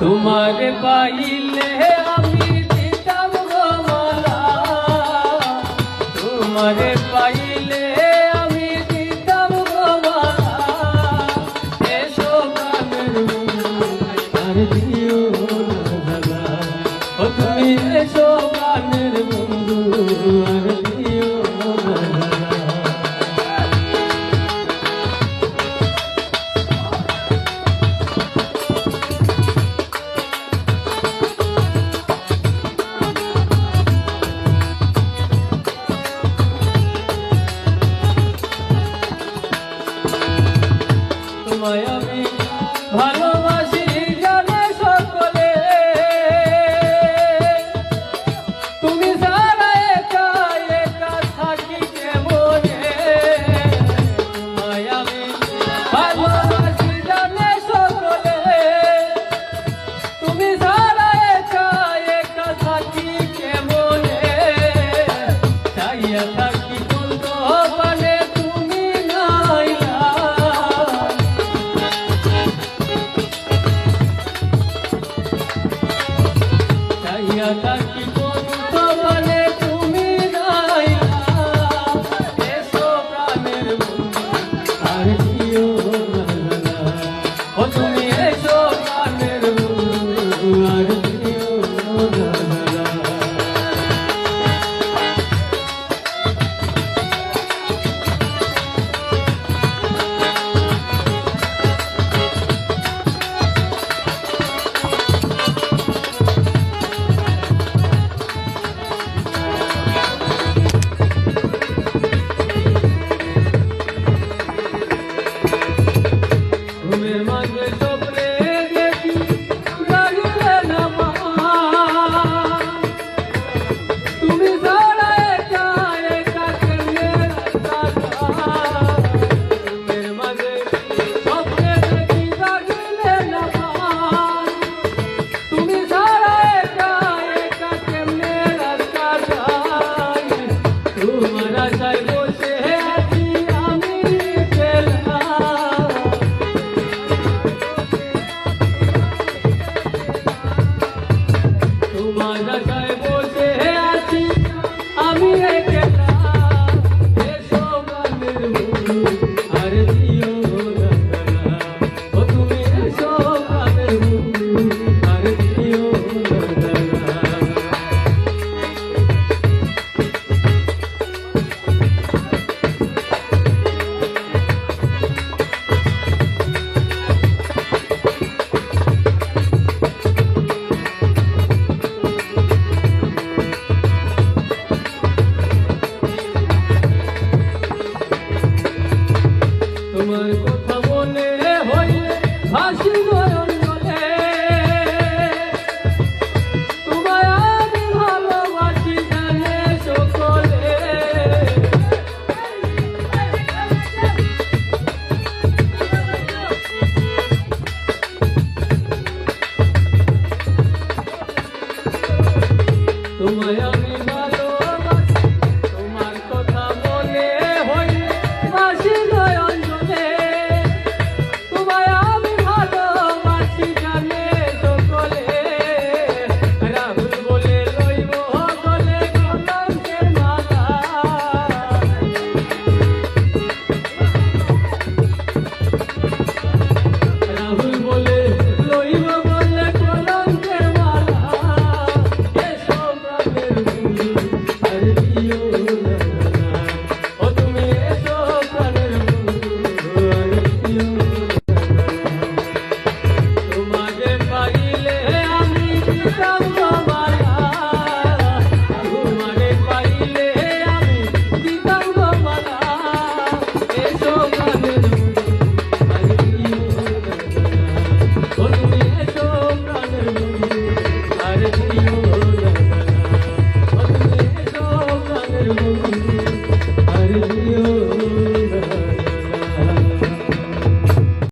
তোমারে পাইলে আমি দিতাম গো মালা, তোমারে পাইলে আমি দিতাম গো মালা। এসো প্রাণের বন্ধু আর দিও না জ্বালা, ও তুমি এসো প্রাণের বন্ধু আর দিও না জ্বালা। তোমায় আমি ভালোবাসি জানে সকলে, তুমি ছাড়া একা একা থাকি কেমনে। তোমায় আমি ভালোবাসি জানে সকলে, তুমি ছাড়া একা একা থাকি কেমনে। চাইয়া থাকি বন্ধ মানে তুমি নাইলা, থাকি বন্ধু বলে তুমি নাইলা। এসো প্রাণের বন্ধু আর দিও না জ্বালা, ও তুমি এসো প্রাণের বন্ধু আর দিও না জ্বালা। ঘুমের মাঝে স্বপ্নে দেখি লাগিলে না মা, তুমি ছাড়া একা একা কেমনে রাস্তা। ঘুমের মাঝে স্বপ্নে দেখি লাগিলে না মা, তুমি ছাড়া একা একা কেমনে রাস্তা। তোমার আশায় বসে আছি আমি বেলা, তোমার আশায় বসে আছি আমি একলা। এসো প্রাণের বন্ধু আর দিও না জ্বালা, ও তুমি এসো প্রাণের বন্ধু আর দিও না জ্বালা। তোমার কথা মনে হইলে ভাসি নয়ন জলে, তোমায় আমি ভালোবাসি জানে সকলে। তোমায়